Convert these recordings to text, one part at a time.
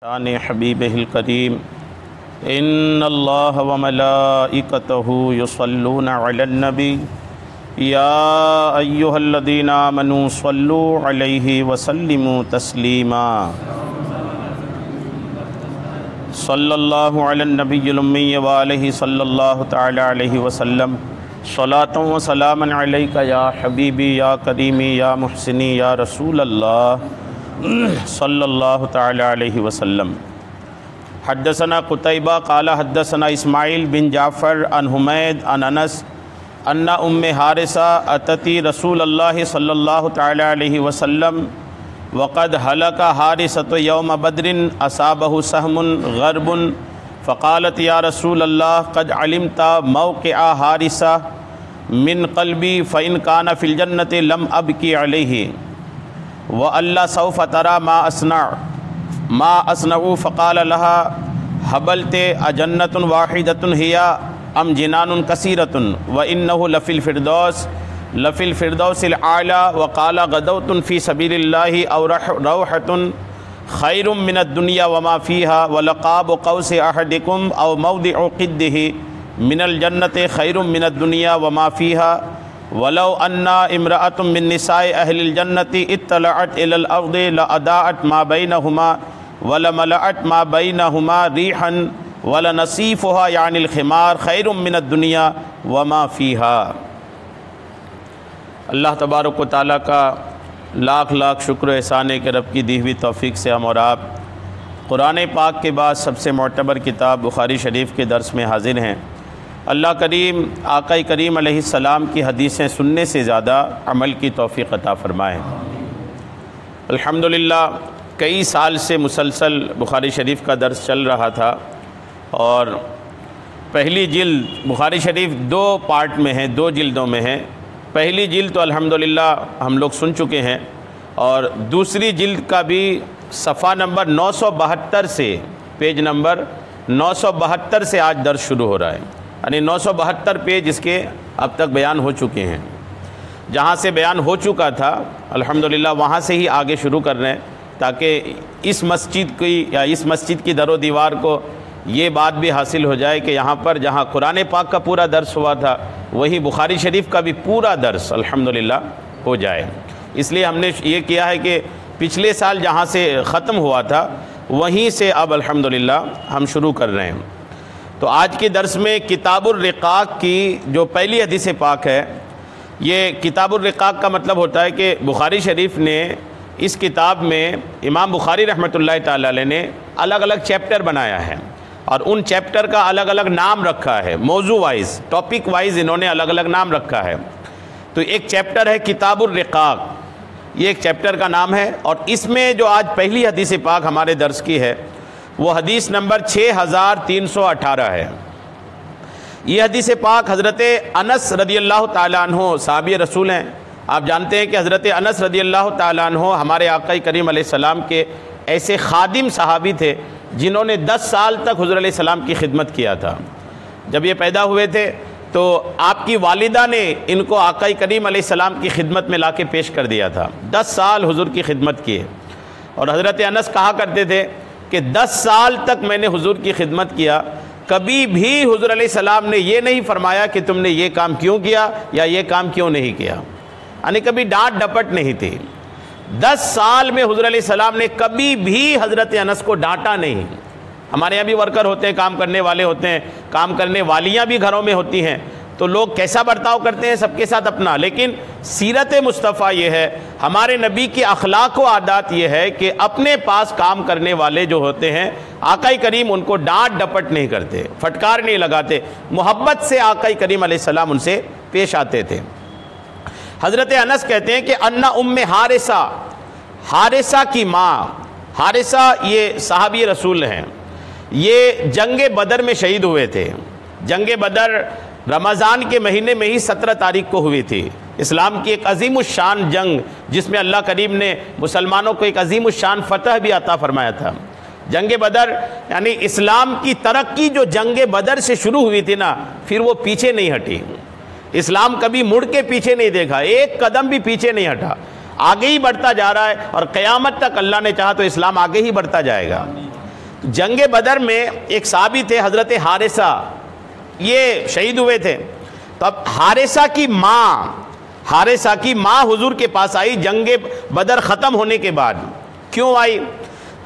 شان حبیبہ الکریم ان اللہ وملائکتہ یصلون علی النبی یا ایہا الذین آمنوا صلوا علیہ وسلموا تسلیما صلی اللہ علی النبی الامی وآلہ صلی اللہ تعالی علیہ وسلم صلاۃ و سلاما علیک یا حبیبی یا کریمی یا محسنی یا رسول اللہ صلی اللہ تعالی علیہ وسلم۔ حدثنا قتیبہ قال حدثنا اسماعیل بن جعفر عن حمید عن انس ان ام حارثہ اتتی رسول اللہ صلی اللہ تعالی علیہ وسلم وقد حلق حارثۃ یوم بدر اصابہ سہم غرب فقالت یا رسول اللہ قد علمت موقع حارثہ من قلبی فإن کان فی الجنۃ لم ابکی علیہ وَأَلَّا سَوْفَ تَرَى مَا أَصْنَعُ فَقَالَ لَهَا حَبَلْتِ أَجَنَّةٌ وَاحِدَةٌ هِيَ أَمْ جِنَانٌ كَثِيرَةٌ وَإِنَّهُ لَفِي الْفِرْدَوْسِ الْأَعْلَى وَقَالَ غَدَوْتٌ فِي سَبِيلِ اللَّهِ أَوْ رَوْحَةٌ خَيْرٌ مِّنَ الدُّنْيَا وَمَا فِيهَا وَلَقَابُ قَوْسِ أَحَدِكُمْ أَوْ مَوْضِعُ قِدِّهِ مِنَ الْجَنَّةِ خَيْرٌ مِّنَ الدُّنْيا وَمَا فِيهَا ولو ان امرأة من نساء اہل الجنة اطلعت الى الارض لأضاءت ما بینهما ولملأت ما بینهما ریحا ولنصیفها یعنی الخمار خیر من الدنیا وما فیها۔ اللہ تبارک و تعالیٰ کا لاکھ لاکھ شکر و احسان ہے کہ رب کی دی ہوئی توفیق سے ہم اور آپ قرآن پاک کے بعد سب سے معتبر کتاب بخاری شریف کے درس میں حاضر ہیں۔ اللہ کریم آقا کریم علیہ السلام کی حدیثیں سننے سے زیادہ عمل کی توفیق عطا فرمائے۔ الحمدللہ کئی سال سے مسلسل بخاری شریف کا درس چل رہا تھا اور پہلی جلد بخاری شریف 2 پارٹ میں ہے، 2 جلدوں میں ہے۔ پہلی جلد تو الحمدللہ ہم لوگ سن چکے ہیں اور دوسری جلد کا بھی صفحہ نمبر 972 سے پیج نمبر 972 سے آج درس شروع ہو رہا ہے، یعنی 972 پیج اس کے اب تک بیان ہو چکے ہیں۔ جہاں سے بیان ہو چکا تھا الحمدللہ وہاں سے ہی آگے شروع کر رہے ہیں تاکہ اس مسجد کی در و دیوار کو یہ بات بھی حاصل ہو جائے کہ یہاں پر جہاں قرآن پاک کا پورا درس ہوا تھا وہی بخاری شریف کا بھی پورا درس الحمدللہ ہو جائے۔ اس لیے ہم نے یہ کیا ہے کہ پچھلے سال جہاں سے ختم ہوا تھا وہیں سے اب الحمدللہ ہم شروع کر رہے ہیں۔ تو آج کے درس میں کتاب الرقاق کی جو پہلی حدیث پاک ہے، یہ کتاب الرقاق کا مطلب ہوتا ہے کہ بخاری شریف نے اس کتاب میں امام بخاری رحمۃ اللہ تعالی علیہ نے الگ الگ چیپٹر بنایا ہے اور ان چیپٹر کا الگ الگ نام رکھا ہے، موضوع وائز ٹاپک وائز انہوں نے الگ الگ نام رکھا ہے۔ تو ایک چیپٹر ہے کتاب الرقاق، یہ ایک چیپٹر کا نام ہے اور اس میں جو آج پہلی حدیث پاک ہمارے درس کی ہے وہ حدیث نمبر 6318 ہے۔ یہ حدیث پاک حضرت انس رضی اللہ تعالیٰ عنہ صحابی رسول ہیں۔ آپ جانتے ہیں کہ حضرت انس رضی اللہ تعالیٰ عنہ ہمارے آقا کریم علیہ السلام کے ایسے خادم صحابی تھے جنہوں نے 10 سال تک حضور علیہ السلام کی خدمت کیا تھا۔ جب یہ پیدا ہوئے تھے تو آپ کی والدہ نے ان کو آقا کریم علیہ السلام کی خدمت میں لا کے پیش کر دیا تھا۔ 10 سال حضور کی خدمت کیے اور حضرت انس کہا کرتے تھے کہ 10 سال تک میں نے حضور کی خدمت کیا، کبھی بھی حضور علیہ السلام نے یہ نہیں فرمایا کہ تم نے یہ کام کیوں کیا یا یہ کام کیوں نہیں کیا، یعنی کبھی ڈانٹ ڈپٹ نہیں تھی۔ 10 سال میں حضور علیہ السلام نے کبھی بھی حضرت انس کو ڈانٹا نہیں۔ ہمارے یہاں بھی ورکر ہوتے ہیں، کام کرنے والے ہوتے ہیں، کام کرنے والیاں بھی گھروں میں ہوتی ہیں، تو لوگ کیسا برتاؤ کرتے ہیں سب کے ساتھ اپنا، لیکن سیرت مصطفیٰ یہ ہے، ہمارے نبی کی اخلاق و عادات یہ ہے کہ اپنے پاس کام کرنے والے جو ہوتے ہیں آقا کریم ان کو ڈانٹ ڈپٹ نہیں کرتے، پھٹکار نہیں لگاتے، محبت سے آقا کریم علیہ السلام ان سے پیش آتے تھے۔ حضرت انس کہتے ہیں کہ ان ام حارثہ کی ماں، حارثہ یہ صحابی رسول ہیں، یہ جنگ بدر میں شہید ہوئے تھے۔ جنگ بدر رمضان کے مہینے میں ہی 17 تاریخ کو ہوئی تھی۔ اسلام کی ایک عظیم الشان جنگ جس میں اللہ کریم نے مسلمانوں کو ایک عظیم الشان فتح بھی عطا فرمایا تھا۔ جنگ بدر یعنی اسلام کی ترقی جو جنگ بدر سے شروع ہوئی تھی نا، پھر وہ پیچھے نہیں ہٹی۔ اسلام کبھی مڑ کے پیچھے نہیں دیکھا، ایک قدم بھی پیچھے نہیں ہٹا، آگے ہی بڑھتا جا رہا ہے اور قیامت تک اللہ نے چاہا تو اسلام آگے ہی بڑھتا جائے گا۔ جنگ بدر میں ایک صحابی تھے حضرت حارثہ، یہ شہید ہوئے تھے. تو اب حارثہ کی ماں حضور کے پاس آئی جنگ بدر ختم ہونے کے بعد. کیوں آئی؟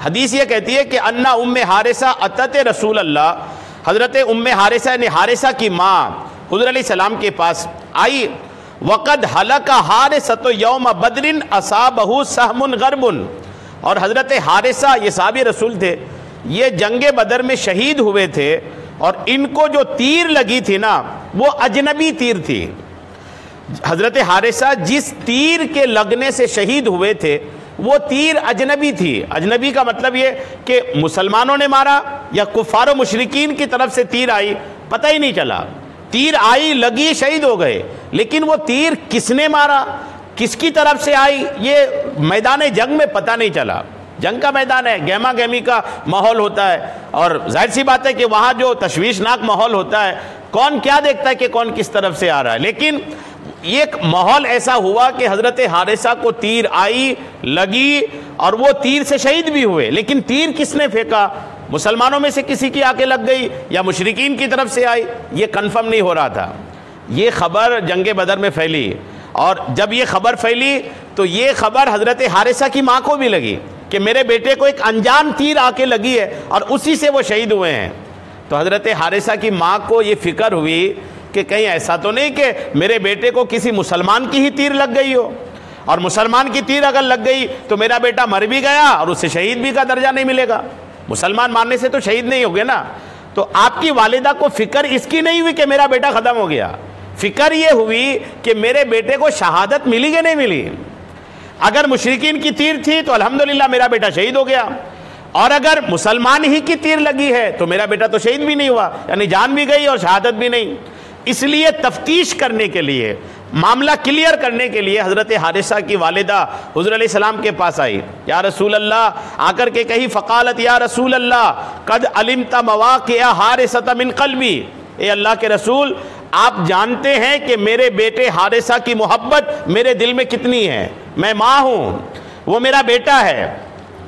حدیث یہ کہتی ہے کہ انا ام حارثہ اتت رسول اللہ، حضرت ام حارثہ نے حارثہ کی ماں حضور علیہ السلام کے پاس آئی. وقد ہلک حارثۃ یوم بدر اصابہ سہم غرب، اور حضرت حارثہ یہ صحابی رسول تھے، یہ جنگ بدر میں شہید ہوئے تھے، اور ان کو جو تیر لگی تھی نا وہ اجنبی تیر تھی. حضرت حارثہ جس تیر کے لگنے سے شہید ہوئے تھے وہ تیر اجنبی تھی. اجنبی کا مطلب یہ کہ مسلمانوں نے مارا یا کفار و مشرکین کی طرف سے تیر آئی، پتہ ہی نہیں چلا. تیر آئی، لگی، شہید ہو گئے، لیکن وہ تیر کس نے مارا، کس کی طرف سے آئی، یہ میدان جنگ میں پتہ نہیں چلا. جنگ کا میدان ہے، گہما گہمی کا ماحول ہوتا ہے، اور ظاہر سی بات ہے کہ وہاں جو تشویشناک ماحول ہوتا ہے، کون کیا دیکھتا ہے کہ کون کس طرف سے آ رہا ہے. لیکن ایک ماحول ایسا ہوا کہ حضرت حارثہ کو تیر آئی، لگی، اور وہ تیر سے شہید بھی ہوئے. لیکن تیر کس نے پھینکا، مسلمانوں میں سے کسی کی آ کے لگ گئی یا مشرکین کی طرف سے آئی، یہ کنفرم نہیں ہو رہا تھا. یہ خبر جنگ بدر میں پھیلی، اور جب یہ خبر پھیلی تو یہ خبر حضرت حارثہ کی ماں کو بھی لگی کہ میرے بیٹے کو ایک انجان تیر آ کے لگی ہے اور اسی سے وہ شہید ہوئے ہیں. تو حضرت حارثہ کی ماں کو یہ فکر ہوئی کہ کہیں ایسا تو نہیں کہ میرے بیٹے کو کسی مسلمان کی ہی تیر لگ گئی ہو، اور مسلمان کی تیر اگر لگ گئی تو میرا بیٹا مر بھی گیا اور اسے شہید بھی کا درجہ نہیں ملے گا. مسلمان مارنے سے تو شہید نہیں ہوگے نا. تو آپ کی والدہ کو فکر اس کی نہیں ہوئی کہ میرا بیٹا ختم ہو گیا، فکر یہ ہوئی کہ میرے بیٹے کو شہادت ملی کہ نہیں ملی. اگر مشرکین کی تیر تھی تو الحمدللہ میرا بیٹا شہید ہو گیا، اور اگر مسلمان ہی کی تیر لگی ہے تو میرا بیٹا تو شہید بھی نہیں ہوا، یعنی جان بھی گئی اور شہادت بھی نہیں. اس لیے تفتیش کرنے کے لیے، معاملہ کلیئر کرنے کے لیے حضرت حارثہ کی والدہ حضور علیہ السلام کے پاس آئی. یا رسول اللہ آ کر کے کہی، فقالت یا رسول اللہ قد علمت مواقع حارثہ من قلبی، اے اللہ کے رسول آپ جانتے ہیں کہ میرے بیٹے حارثہ کی محبت میرے دل میں کتنی ہے. میں ماں ہوں، وہ میرا بیٹا ہے،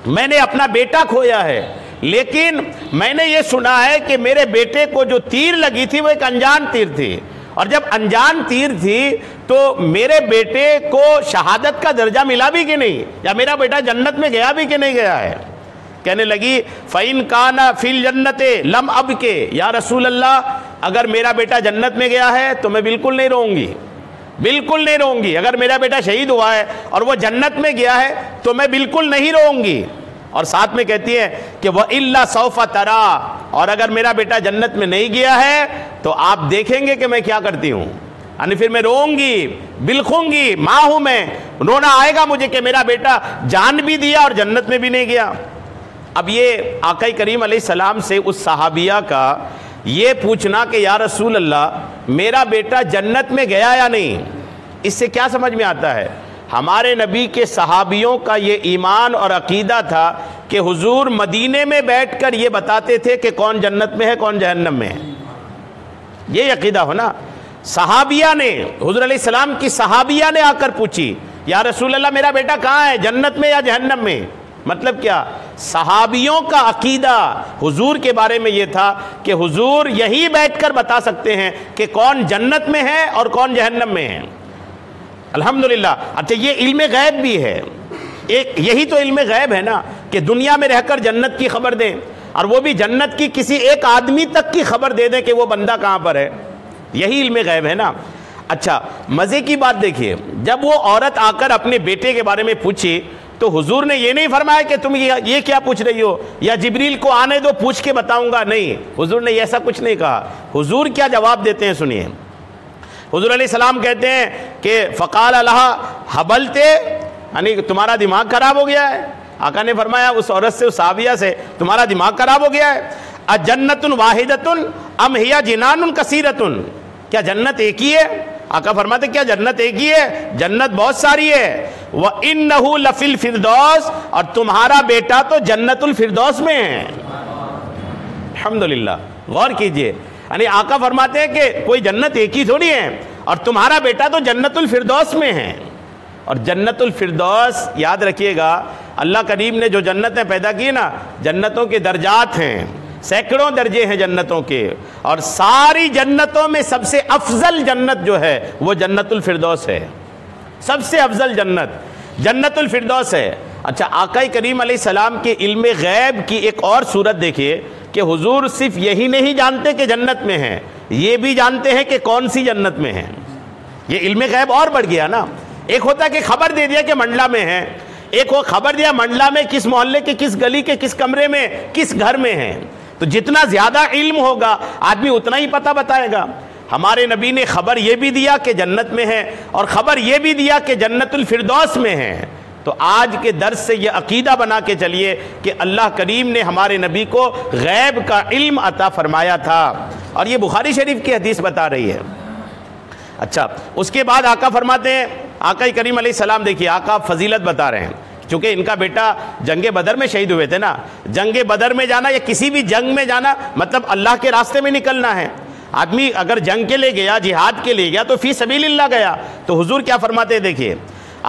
میں نے اپنا بیٹا کھویا ہے، لیکن میں نے یہ سنا ہے کہ میرے بیٹے کو جو تیر لگی تھی وہ ایک انجان تیر تھی، اور جب انجان تیر تھی تو میرے بیٹے کو شہادت کا درجہ ملا بھی کہ نہیں، یا میرا بیٹا جنت میں گیا بھی کہ نہیں گیا ہے. کہنے لگی فَإِن كَانَ فِي الْجَنَّةِ لَمْ أَبْكِ، یا رسول اللہ اگر میرا بیٹا جنت میں گیا ہے تو میں بالکل نہیں روؤں گی، بالکل نہیں روؤں گی. اگر میرا بیٹا شہید ہوا ہے اور وہ جنت میں گیا ہے تو میں بالکل نہیں روؤں گی. اور ساتھ میں کہتی ہے کہ وَإِلَّا سَوْفَ تَرَى، اور اگر میرا بیٹا جنت میں نہیں گیا ہے تو آپ دیکھیں گے کہ میں کیا کرتی ہوں، یعنی پھر میں روؤں گی، بلخوں گی، ماں ہوں میں، رونا آئے گا مجھے کہ میرا بیٹا جان بھی دیا اور جنت میں بھی نہیں گیا. اب یہ آقا کریم علیہ السلام سے اس صحابیہ کا یہ پوچھنا کہ یا رسول اللہ میرا بیٹا جنت میں گیا یا نہیں، اس سے کیا سمجھ میں آتا ہے؟ ہمارے نبی کے صحابیوں کا یہ ایمان اور عقیدہ تھا کہ حضور مدینے میں بیٹھ کر یہ بتاتے تھے کہ کون جنت میں ہے کون جہنم میں ہے. یہ عقیدہ ہو نا. صحابیہ نے، حضور علیہ السلام کی صحابیہ نے آ کر پوچھی یا رسول اللہ میرا بیٹا کہاں ہے، جنت میں یا جہنم میں. مطلب کیا؟ صحابیوں کا عقیدہ حضور کے بارے میں یہ تھا کہ حضور یہی بیٹھ کر بتا سکتے ہیں کہ کون جنت میں ہے اور کون جہنم میں ہے. الحمدللہ. اچھا یہ علم غیب بھی ہے، ایک یہی تو علم غیب ہے نا کہ دنیا میں رہ کر جنت کی خبر دیں، اور وہ بھی جنت کی کسی ایک آدمی تک کی خبر دے دیں کہ وہ بندہ کہاں پر ہے. یہی علم غیب ہے نا. اچھا مزے کی بات دیکھیے، جب وہ عورت آ کر اپنے بیٹے کے بارے میں پوچھی تو حضور نے یہ نہیں فرمایا کہ تم یہ کیا پوچھ رہی ہو، یا جبریل کو آنے دو پوچھ کے بتاؤں گا. نہیں، حضور نے ایسا کچھ نہیں کہا. حضور کیا جواب دیتے ہیں سنیے. حضور علیہ السلام کہتے ہیں کہ فقال لها حبلت، یعنی تمہارا دماغ خراب ہو گیا ہے. آقا نے فرمایا اس عورت سے، اس صحابیہ سے، تمہارا دماغ خراب ہو گیا ہے. اجنت واحدۃ ام ہی جنان کثیرۃ، کیا جنت ایک ہی ہے؟ آقا فرماتے کیا جنت ایک ہی ہے؟ جنت بہت ساری ہے. وَإِنَّهُ لَفِي الْفِرْدَوْسِ، اور تمہارا بیٹا تو جنت الفردوس میں ہے. الحمدللہ. غور کیجئے، یعنی آقا فرماتے ہیں کہ کوئی جنت ایک ہی تھوڑی ہے، اور تمہارا بیٹا تو جنت الفردوس میں ہے. اور جنت الفردوس یاد رکھیے گا، اللہ کریم نے جو جنتیں پیدا کی نا، جنتوں کے درجات ہیں، سینکڑوں درجے ہیں جنتوں کے، اور ساری جنتوں میں سب سے افضل جنت جو ہے وہ جنت الفردوس ہے۔ سب سے افضل جنت جنت الفردوس ہے۔ اچھا، آقا کریم علیہ السلام کے علم غیب کی ایک اور صورت دیکھیے کہ حضور صرف یہی نہیں جانتے کہ جنت میں ہیں، یہ بھی جانتے ہیں کہ کون سی جنت میں ہیں۔ یہ علم غیب اور بڑھ گیا نا۔ ایک ہوتا ہے کہ خبر دے دیا کہ منڈلا میں ہیں، ایک وہ خبر دیا منڈلا میں کس محلے کے کس گلی کے کس کمرے میں کس گھر میں ہیں۔ تو جتنا زیادہ علم ہوگا آدمی اتنا ہی پتہ بتائے گا۔ ہمارے نبی نے خبر یہ بھی دیا کہ جنت میں ہے، اور خبر یہ بھی دیا کہ جنت الفردوس میں ہے۔ تو آج کے درس سے یہ عقیدہ بنا کے چلیے کہ اللہ کریم نے ہمارے نبی کو غیب کا علم عطا فرمایا تھا، اور یہ بخاری شریف کی حدیث بتا رہی ہے۔ اچھا، اس کے بعد آقا فرماتے ہیں، آقا کریم علیہ السلام دیکھیے، آقا فضیلت بتا رہے ہیں، چونکہ ان کا بیٹا جنگ بدر میں شہید ہوئے تھے نا۔ جنگ بدر میں جانا یا کسی بھی جنگ میں جانا مطلب اللہ کے راستے میں نکلنا ہے۔ آدمی اگر جنگ کے لیے گیا، جہاد کے لیے گیا تو فی سبیل اللہ گیا۔ تو حضور کیا فرماتے ہیں دیکھیے،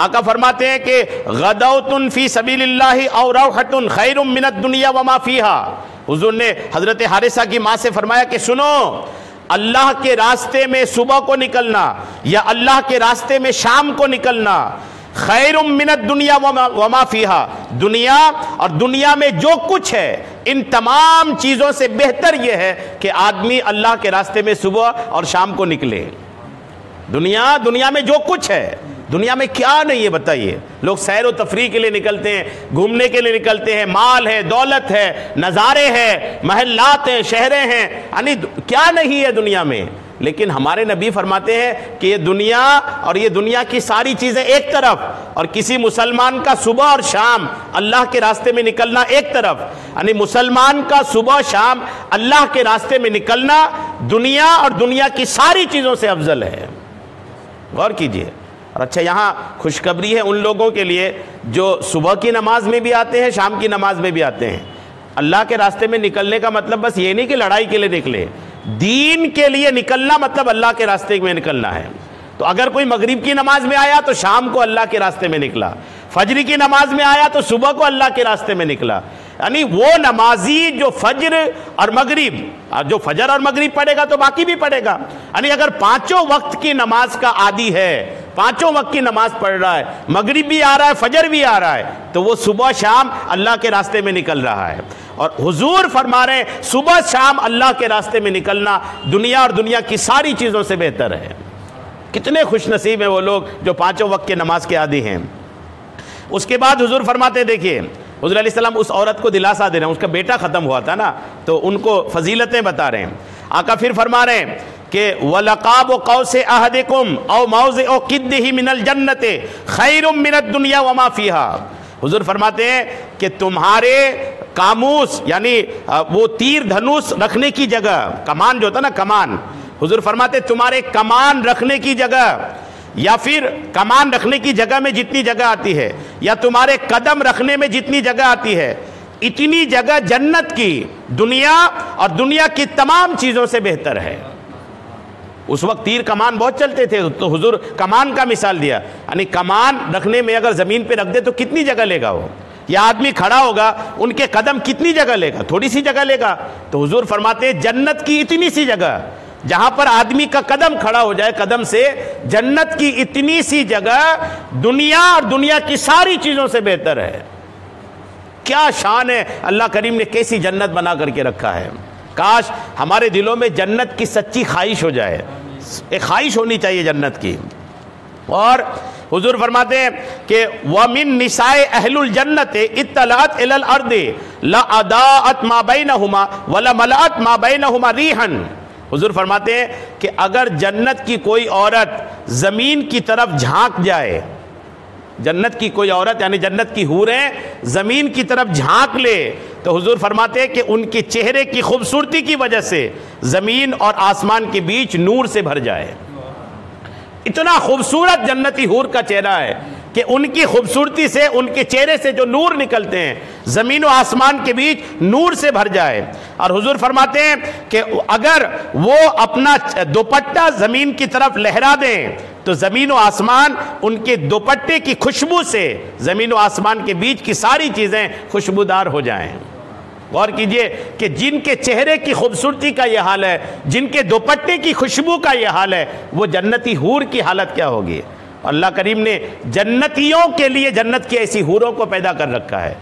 آقا فرماتے ہیں کہ غدوۃ فی سبیل اللہ او روحۃ خیر من الدنیا وما فیہا۔ حضور نے حضرت حارثہ کی ماں سے فرمایا کہ سنو، اللہ کے راستے میں صبح کو نکلنا یا اللہ کے راستے میں شام کو نکلنا خیر من الدنیا وما فیہا، دنیا اور دنیا میں جو کچھ ہے ان تمام چیزوں سے بہتر یہ ہے کہ آدمی اللہ کے راستے میں صبح اور شام کو نکلے۔ دنیا میں جو کچھ ہے، دنیا میں کیا نہیں ہے بتائیے؟ لوگ سیر و تفریح کے لیے نکلتے ہیں، گھومنے کے لیے نکلتے ہیں، مال ہے، دولت ہے، نظارے ہیں، محلات ہیں، شہریں ہیں، یعنی کیا نہیں ہے دنیا میں؟ لیکن ہمارے نبی فرماتے ہیں کہ یہ دنیا اور یہ دنیا کی ساری چیزیں ایک طرف، اور کسی مسلمان کا صبح اور شام اللہ کے راستے میں نکلنا ایک طرف، یعنی مسلمان کا صبح شام اللہ کے راستے میں نکلنا دنیا اور دنیا کی ساری چیزوں سے افضل ہے۔ غور کیجئے۔ اور اچھا، یہاں خوشخبری ہے ان لوگوں کے لیے جو صبح کی نماز میں بھی آتے ہیں، شام کی نماز میں بھی آتے ہیں۔ اللہ کے راستے میں نکلنے کا مطلب بس یہ نہیں کہ لڑائی کے لیے نکلے، دین کے لیے نکلنا مطلب اللہ کے راستے میں نکلنا ہے۔ تو اگر کوئی مغرب کی نماز میں آیا تو شام کو اللہ کے راستے میں نکلا، فجر کی نماز میں آیا تو صبح کو اللہ کے راستے میں نکلا۔ یعنی وہ نمازی جو فجر اور مغرب، جو فجر اور مغرب پڑھے گا تو باقی بھی پڑھے گا، یعنی اگر پانچوں وقت کی نماز کا عادی ہے، پانچوں وقت کی نماز پڑھ رہا ہے، مغرب بھی آ رہا ہے، فجر بھی آ رہا ہے، تو وہ صبح شام اللہ کے راستے میں نکل رہا ہے۔ اور حضور فرما رہے ہیں صبح شام اللہ کے راستے میں نکلنا دنیا اور دنیا کی ساری چیزوں سے بہتر ہے۔ کتنے خوش نصیب ہیں وہ لوگ جو پانچوں وقت کی نماز کے عادی ہیں۔ اس کے بعد حضور فرماتے ہیں، دیکھیے حضور علیہ السلام اس عورت کو دلاسا دے رہے ہیں، اس کا بیٹا ختم ہوا تھا نا، تو ان کو فضیلتیں بتا رہے ہیں۔ آقا پھر فرما رہے ہیں کہ وَلَقَابُ قَوْسِ أَحَدِكُمْ أَوْ مَوْضِعُ قِدِّهِ مِنَ الْجَنَّةِ خَيْرٌ مِنَ الدُّنْيَا وَمَا فِيهَا۔ حضور فرماتے ہیں کہ تمہارے کاموس یعنی وہ تیر دھنوس رکھنے کی جگہ، کمان جو ہوتا نا کمان، حضور فرماتے ہیں تمہارے کمان رکھنے کی جگہ یا پھر کمان رکھنے کی جگہ میں جتنی جگہ آتی ہے یا تمہارے قدم رکھنے میں جتنی جگہ آتی ہے، اتنی جگہ جنت کی دنیا اور دنیا کی تمام چیزوں سے بہتر ہے۔ اس وقت تیر کمان بہت چلتے تھے تو حضور کمان کا مثال دیا، یعنی کمان رکھنے میں اگر زمین پہ رکھ دے تو کتنی جگہ لے گا وہ، یا آدمی کھڑا ہوگا ان کے قدم کتنی جگہ لے گا؟ تھوڑی سی جگہ لے گا۔ تو حضور فرماتے ہیں جنت کی اتنی سی جگہ جہاں پر آدمی کا قدم کھڑا ہو جائے قدم سے، جنت کی اتنی سی جگہ دنیا اور دنیا کی ساری چیزوں سے بہتر ہے۔ کیا شان ہے، اللہ کریم نے کیسی جنت بنا کر کے رکھا ہے۔ کاش ہمارے دلوں میں جنت کی سچی خواہش ہو جائے، ایک خواہش ہونی چاہیے جنت کی۔ اور حضور فرماتے ہیں کہ وَمِن نِسَاءِ أَهْلُ الْجَنَّةِ اطَّلَعَتْ إِلَى الْأَرْضِ لَأَضَاءَتْ مَا بَيْنَهُمَا وَلَمَلَأَتْ مَا بَيْنَهُمَا رِيحًا۔ حضور فرماتے ہیں کہ اگر جنت کی کوئی عورت زمین کی طرف جھانک جائے، جنت کی کوئی عورت یعنی جنت کی حوریں زمین کی طرف جھانک لے، تو حضور فرماتے ہیں کہ ان کے چہرے کی خوبصورتی کی وجہ سے زمین اور آسمان کے بیچ نور سے بھر جائے۔ اتنا خوبصورت جنتی حور کا چہرہ ہے کہ ان کی خوبصورتی سے، ان کے چہرے سے جو نور نکلتے ہیں زمین و آسمان کے بیچ نور سے بھر جائے۔ اور حضور فرماتے ہیں کہ اگر وہ اپنا دوپٹہ زمین کی طرف لہرا دیں تو زمین و آسمان ان کے دوپٹے کی خوشبو سے زمین و آسمان کے بیچ کی ساری چیزیں خوشبودار ہو جائیں۔ غور کیجئے کہ جن کے چہرے کی خوبصورتی کا یہ حال ہے، جن کے دوپٹے کی خوشبو کا یہ حال ہے، وہ جنتی حور کی حالت کیا ہوگی؟ اللہ کریم نے جنتیوں کے لیے جنت کی ایسی حوروں کو پیدا کر رکھا ہے۔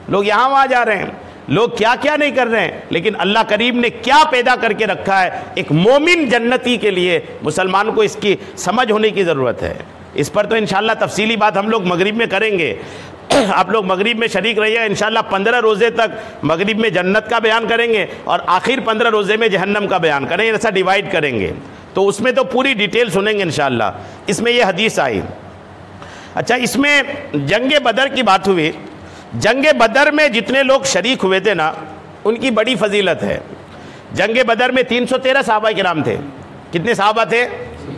لوگ یہاں وہاں جا رہے ہیں، لوگ کیا کیا نہیں کر رہے ہیں، لیکن اللہ کریم نے کیا پیدا کر کے رکھا ہے ایک مومن جنتی کے لیے۔ مسلمان کو اس کی سمجھ ہونے کی ضرورت ہے۔ اس پر تو انشاءاللہ تفصیلی بات ہم لوگ مغرب میں کریں گے۔ آپ لوگ مغرب میں شریک رہیے گا انشاءاللہ۔ 15 روزے تک مغرب میں جنت کا بیان کریں گے اور آخر 15 روزے میں جہنم کا بیان کریں گے، ایسا ڈیوائیڈ کریں گے، تو اس میں تو پوری ڈیٹیل سنیں گے انشاءاللہ۔ اس میں یہ حدیث آئی۔ اچھا، اس میں جنگ بدر کی بات ہوئی۔ جنگ بدر میں جتنے لوگ شریک ہوئے تھے نا، ان کی بڑی فضیلت ہے۔ جنگ بدر میں 313 صحابہ کرام تھے۔ کتنے صحابہ تھے؟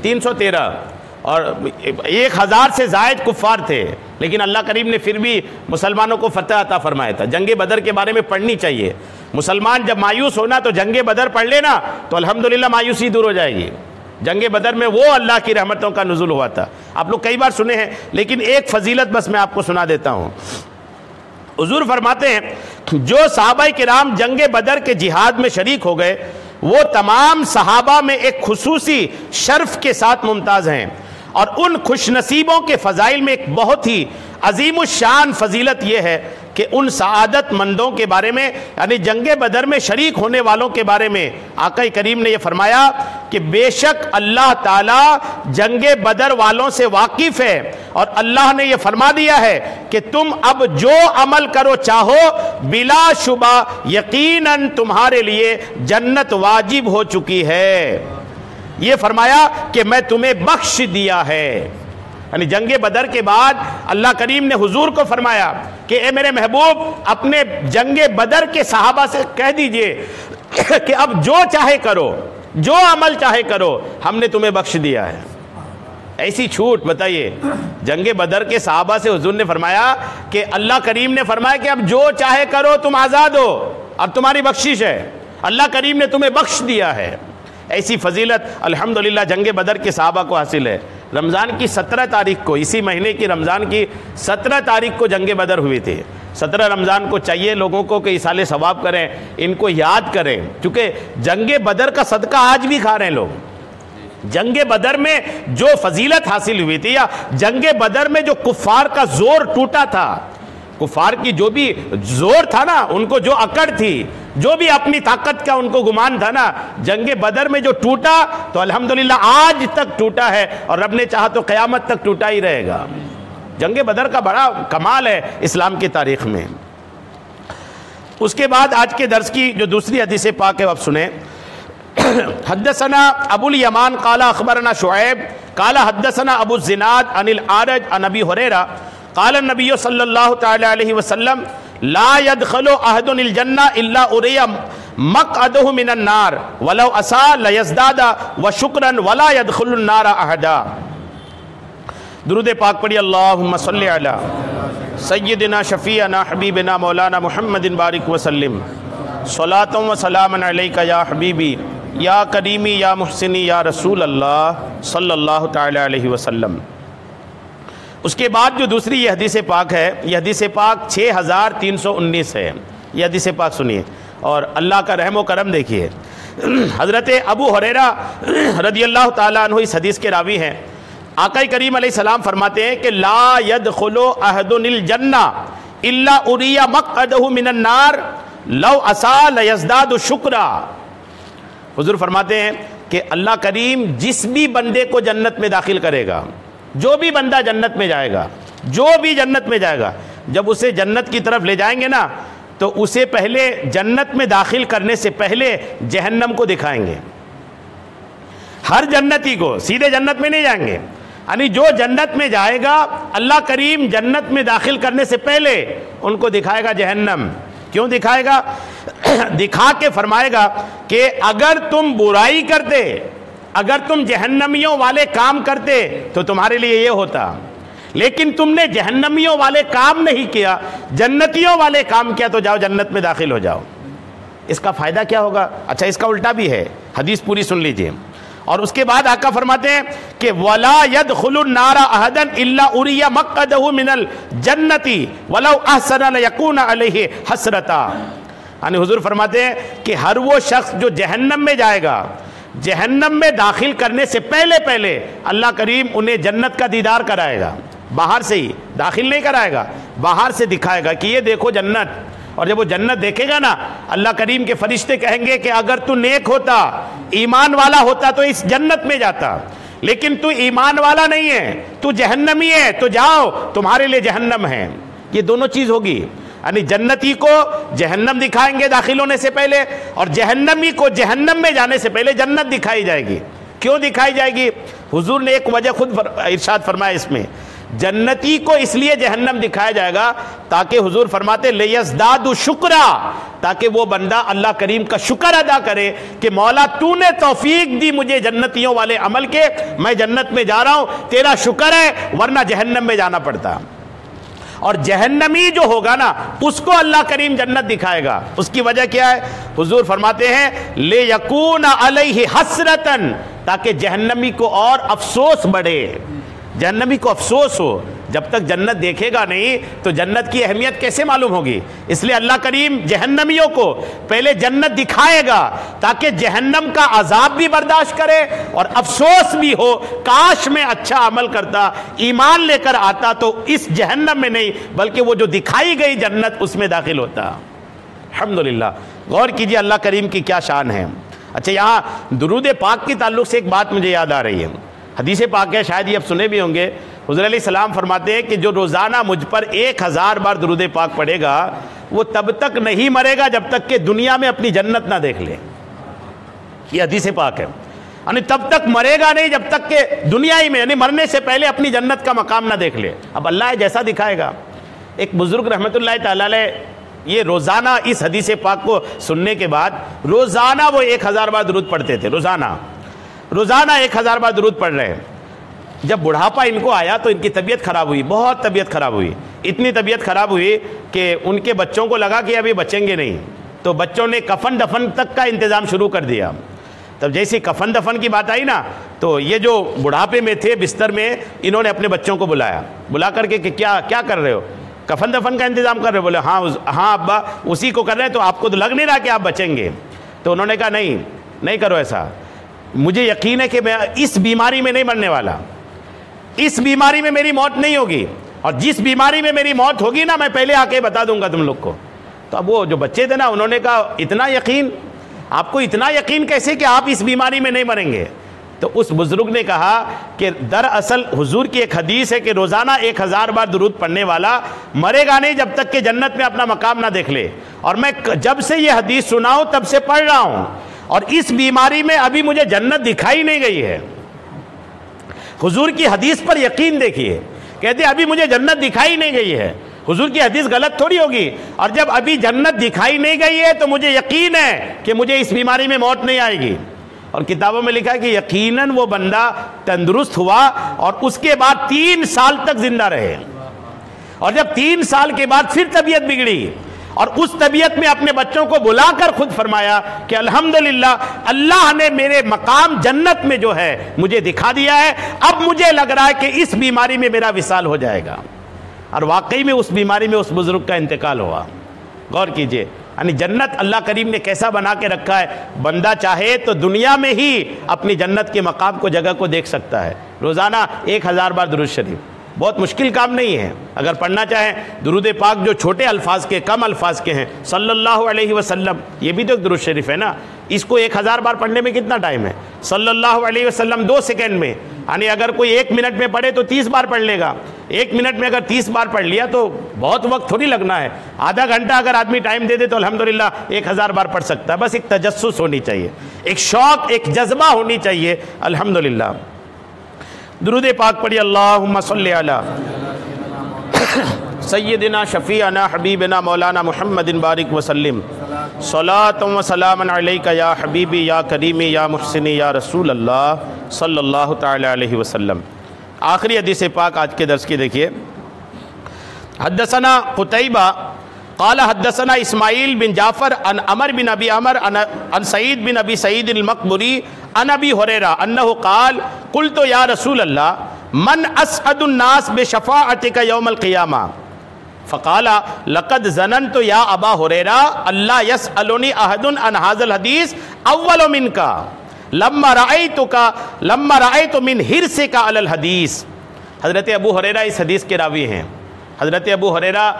313، اور 1000 سے زائد کفار تھے، لیکن اللہ کریم نے پھر بھی مسلمانوں کو فتح عطا فرمایا تھا۔ جنگ بدر کے بارے میں پڑھنی چاہیے۔ مسلمان جب مایوس ہونا تو جنگ بدر پڑھ لینا تو الحمدللہ مایوسی دور ہو جائے گی۔ جنگ بدر میں وہ اللہ کی رحمتوں کا نزول ہوا تھا۔ آپ لوگ کئی بار سنے ہیں، لیکن ایک فضیلت بس میں آپ کو سنا دیتا ہوں۔ حضور فرماتے ہیں جو صحابہ کرام جنگ بدر کے جہاد میں شریک ہو گئے، وہ تمام صحابہ میں ایک خصوصی شرف کے ساتھ ممتاز ہیں، اور ان خوش نصیبوں کے فضائل میں ایک بہت ہی عظیم الشان فضیلت یہ ہے کہ ان سعادت مندوں کے بارے میں، یعنی جنگ بدر میں شریک ہونے والوں کے بارے میں آقا کریم نے یہ فرمایا کہ بے شک اللہ تعالیٰ جنگ بدر والوں سے واقف ہے، اور اللہ نے یہ فرما دیا ہے کہ تم اب جو عمل کرو چاہو بلا شبہ یقیناً تمہارے لیے جنت واجب ہو چکی ہے۔ یہ فرمایا کہ میں تمہیں بخش دیا ہے۔ یعنی جنگ بدر کے بعد اللہ کریم نے حضور کو فرمایا کہ اے میرے محبوب، اپنے جنگ بدر کے صحابہ سے کہہ دیجئے کہ اب جو چاہے کرو، جو عمل چاہے کرو، ہم نے تمہیں بخش دیا ہے۔ ایسی چھوٹ بتائیے، جنگ بدر کے صحابہ سے حضور نے فرمایا کہ اللہ کریم نے فرمایا کہ اب جو چاہے کرو، تم آزاد ہو، اب تمہاری بخشش ہے، اللہ کریم نے تمہیں بخش دیا ہے۔ ایسی فضیلت الحمدللہ جنگ بدر کے صحابہ کو حاصل ہے۔ رمضان کی 17 تاریخ کو، اسی مہینے کی رمضان کی 17 تاریخ کو جنگ بدر ہوئی تھی۔ 17 رمضان کو چاہیے لوگوں کو کہ ایصال ثواب کریں، ان کو یاد کریں، کیونکہ جنگ بدر کا صدقہ آج بھی کھا رہے ہیں لوگ۔ جنگ بدر میں جو فضیلت حاصل ہوئی تھی، یا جنگ بدر میں جو کفار کا زور ٹوٹا تھا، کفار کی جو بھی زور تھا نا، ان کو جو اکڑ تھی، جو بھی اپنی طاقت کا ان کو گمان تھا نا، جنگ بدر میں جو ٹوٹا تو الحمدللہ آج تک ٹوٹا ہے، اور رب نے چاہا تو قیامت تک ٹوٹا ہی رہے گا۔ جنگ بدر کا بڑا کمال ہے اسلام کی تاریخ میں۔ اس کے بعد آج کے درس کی جو دوسری حدیث پاک ہے وہ آپ سنیں۔ حدثنا ابو الیمان قال اخبرنا شعیب قال حدثنا ابو الزناد عن الاعرج عن ابی ہریرہ قال النبی صلی اللہ تعالی علیہ وسلم لا يدخل احد الجنہ الا اری مقعدہ من النار ولو اساء لیزداد وشکرا ولا يدخل النار احدا۔ درود پاک پڑھی، اللہم صلی علی سیدنا شفیعنا حبیبنا مولانا محمد بارک وسلم، صلاۃ و سلام علیک یا حبیبی یا کریمی یا محسنی یا رسول اللہ صلی اللہ تعالی علیہ وسلم۔ اس کے بعد جو دوسری یہ حدیث پاک ہے، یہ حدیث پاک 6319 ہے۔ یہ حدیث پاک سنیے اور اللہ کا رحم و کرم دیکھیے۔ حضرت ابو ہریرہ رضی اللہ تعالیٰ عنہ اس حدیث کے راوی ہیں۔ آقا کریم علیہ السلام فرماتے ہیں کہ لا يدخل احد الجنہ الا اری مقعدہ من النار لو اساء لیزداد شکرا۔ حضور فرماتے ہیں کہ اللہ کریم جس بھی بندے کو جنت میں داخل کرے گا، جو بھی بندہ جنت میں جائے گا، جو بھی جنت میں جائے گا، جب اسے جنت کی طرف لے جائیں گے نا تو اسے پہلے جنت میں داخل کرنے سے پہلے جہنم کو دکھائیں گے۔ ہر جنتی کو سیدھے جنت میں نہیں جائیں گے، یعنی جو جنت میں جائے گا اللہ کریم جنت میں داخل کرنے سے پہلے ان کو دکھائے گا جہنم۔ کیوں دکھائے گا؟ دکھا کے فرمائے گا کہ اگر تم برائی کرتے، اگر تم جہنمیوں والے کام کرتے تو تمہارے لیے یہ ہوتا، لیکن تم نے جہنمیوں والے کام نہیں کیا، جنتیوں والے کام کیا، تو جاؤ جنت میں داخل ہو جاؤ۔ اس کا فائدہ کیا ہوگا؟ اچھا، اس کا الٹا بھی ہے، حدیث پوری سن لیجئے۔ اور اس کے بعد آقا فرماتے ہیں کہ وَلَا يَدْخُلُ النَّارَ أَحَدًا إِلَّا أُرِيَ مَقْعَدَهُ مِنَ الْجَنَّةِ وَلَوْ أَحْسَنَ لَيَكُونَ عَلَيْهِ حَسْرَةً، یعنی حضور فرماتے ہیں کہ ہر وہ شخص جو جہنم میں جائے گا، جہنم میں داخل کرنے سے پہلے اللہ کریم انہیں جنت کا دیدار کرائے گا، باہر سے ہی، داخل نہیں کرائے گا، باہر سے دکھائے گا کہ یہ دیکھو جنت۔ اور جب وہ جنت دیکھے گا نا، اللہ کریم کے فرشتے کہیں گے کہ اگر تو نیک ہوتا، ایمان والا ہوتا تو اس جنت میں جاتا، لیکن تو ایمان والا نہیں ہے، تو جہنمی ہے، تو جاؤ تمہارے لیے جہنم ہے۔ یہ دونوں چیز ہوگی، یعنی جنتی کو جہنم دکھائیں گے داخل ہونے سے پہلے، اور جہنمی کو جہنم میں جانے سے پہلے جنت دکھائی جائے گی۔ کیوں دکھائی جائے گی؟ حضور نے ایک وجہ خود ارشاد فرمایا اس میں، جنتی کو اس لیے جہنم دکھایا جائے گا تاکہ حضور فرماتے لیزدادوا شکرا، تاکہ وہ بندہ اللہ کریم کا شکر ادا کرے کہ مولا تو نے توفیق دی مجھے جنتیوں والے عمل کے، میں جنت میں جا رہا ہوں، تیرا شکر ہے، ورنہ جہنم میں جانا پڑتا۔ اور جہنمی جو ہوگا نا، اس کو اللہ کریم جنت دکھائے گا۔ اس کی وجہ کیا ہے؟ حضور فرماتے ہیں لِيَكُونَ عَلَيْهِ حَسْرَةً، تاکہ جہنمی کو اور افسوس بڑھے، جہنمی کو افسوس ہو۔ جب تک جنت دیکھے گا نہیں تو جنت کی اہمیت کیسے معلوم ہوگی؟ اس لیے اللہ کریم جہنمیوں کو پہلے جنت دکھائے گا تاکہ جہنم کا عذاب بھی برداشت کرے اور افسوس بھی ہو، کاش میں اچھا عمل کرتا، ایمان لے کر آتا تو اس جہنم میں نہیں بلکہ وہ جو دکھائی گئی جنت اس میں داخل ہوتا۔ الحمدللہ، غور کیجئے اللہ کریم کی کیا شان ہے۔ اچھا، یہاں درود پاک کی تعلق سے ایک بات مجھے یاد آ رہی ہے، حدیث پاک ہے، شاید یہ اب سنے بھی ہوں گے۔ حضور علیہ السلام فرماتے ہیں کہ جو روزانہ مجھ پر 1000 بار درود پاک پڑھے گا وہ تب تک نہیں مرے گا جب تک کہ دنیا میں اپنی جنت نہ دیکھ لے۔ یہ حدیث پاک ہے، یعنی تب تک مرے گا نہیں جب تک کہ دنیا ہی میں، یعنی مرنے سے پہلے اپنی جنت کا مقام نہ دیکھ لے۔ اب اللہ جیسا دکھائے گا۔ ایک بزرگ رحمۃ اللہ تعالی علیہ یہ روزانہ اس حدیث پاک کو سننے کے بعد روزانہ وہ 1000 بار درود پڑھتے تھے، روزانہ 1000 بار درود پڑھ رہے ہیں۔ جب بڑھاپا ان کو آیا تو ان کی طبیعت خراب ہوئی، بہت طبیعت خراب ہوئی، اتنی طبیعت خراب ہوئی کہ ان کے بچوں کو لگا کہ ابھی بچیں گے نہیں، تو بچوں نے کفن دفن تک کا انتظام شروع کر دیا۔ تب جیسے کفن دفن کی بات آئی نا تو یہ جو بڑھاپے میں تھے بستر میں، انہوں نے اپنے بچوں کو بلایا، بلا کر کے کہ کیا کر رہے ہو؟ کفن دفن کا انتظام کر رہے ہو؟ بولے ہاں ابا اسی کو کر رہے ہیں، تو آپ کو تو لگ نہیں رہا کہ آپ بچیں گے؟ تو انہوں نے کہا نہیں کرو ایسا، مجھے یقین ہے کہ میں اس بیماری میں نہیں مرنے والا، اس بیماری میں میری موت نہیں ہوگی، اور جس بیماری میں میری موت ہوگی نا میں پہلے آ کے بتا دوں گا تم لوگ کو۔ تو اب وہ جو بچے تھے نا انہوں نے کہا اتنا یقین؟ آپ کو اتنا یقین کیسے کہ آپ اس بیماری میں نہیں مریں گے؟ تو اس بزرگ نے کہا کہ دراصل حضور کی ایک حدیث ہے کہ روزانہ 1000 بار درود پڑھنے والا مرے گا نہیں جب تک کہ جنت میں اپنا مقام نہ دیکھ لے، اور میں جب سے یہ حدیث سنا ہوں تب سے پڑھ رہا ہوں، اور اس بیماری میں ابھی مجھے جنت دکھائی نہیں گئی ہے۔ حضور کی حدیث پر یقین دیکھیے، کہتے ابھی مجھے جنت دکھائی نہیں گئی ہے، حضور کی حدیث غلط تھوڑی ہوگی، اور جب ابھی جنت دکھائی نہیں گئی ہے تو مجھے یقین ہے کہ مجھے اس بیماری میں موت نہیں آئے گی۔ اور کتابوں میں لکھا ہے کہ یقیناً وہ بندہ تندرست ہوا اور اس کے بعد 3 سال تک زندہ رہے، اور جب 3 سال کے بعد پھر طبیعت بگڑی، اور اس طبیعت میں اپنے بچوں کو بلا کر خود فرمایا کہ الحمدللہ اللہ نے میرے مقام جنت میں جو ہے مجھے دکھا دیا ہے، اب مجھے لگ رہا ہے کہ اس بیماری میں میرا وصال ہو جائے گا۔ اور واقعی میں اس بیماری میں اس بزرگ کا انتقال ہوا۔ غور کیجئے، یعنی جنت اللہ کریم نے کیسا بنا کے رکھا ہے، بندہ چاہے تو دنیا میں ہی اپنی جنت کے مقام کو، جگہ کو دیکھ سکتا ہے۔ روزانہ 1000 بار درود شریف، بہت مشکل کام نہیں ہے۔ اگر پڑھنا چاہیں درود پاک جو چھوٹے الفاظ کے، کم الفاظ کے ہیں، صلی اللہ علیہ وسلم، یہ بھی تو ایک درود شریف ہے نا، اس کو 1000 بار پڑھنے میں کتنا ٹائم ہے؟ صلی اللہ علیہ وسلم 2 سیکنڈ میں، یعنی اگر کوئی 1 منٹ میں پڑھے تو 30 بار پڑھ لے گا۔ 1 منٹ میں اگر 30 بار پڑھ لیا تو بہت وقت تھوڑی لگنا ہے، آدھا گھنٹہ اگر آدمی ٹائم دے دے تو الحمدللہ 1000 بار پڑھ سکتا ہے۔ بس ایک تجسس ہونی چاہیے، ایک شوق، ایک جذبہ ہونی چاہیے۔ الحمدللہ، درود پاک پڑھی، اللہم صلی علی سیدنا شفیعنا حبیبنا مولانا محمد بارک وسلم، صلاۃ و سلام علیک یا حبیبی یا کریمی یا محسنی یا رسول اللہ صلی اللہ تعالی علیہ وسلم۔ آخری حدیث پاک آج کے درس کی دیکھیے۔ حدثنا قتیبہ قال حدثنا اسماعیل بن جعفر عن عمر بن ابی عمر عن سعید بن ابی سعید المقبری عن ابی ہریرہ انہ قال قلت یا رسول اللہ من اسعد الناس بشفاعتک یوم القیامہ فقال لقد ظننت یا ابا ہریرہ اللہ یسألنی احد عن هذا الحدیث اول منک لما رأیت من حرصک علی الحدیث۔ حضرت ابو ہریرہ اس حدیث کے راوی ہیں۔ حضرت ابو ہریرہ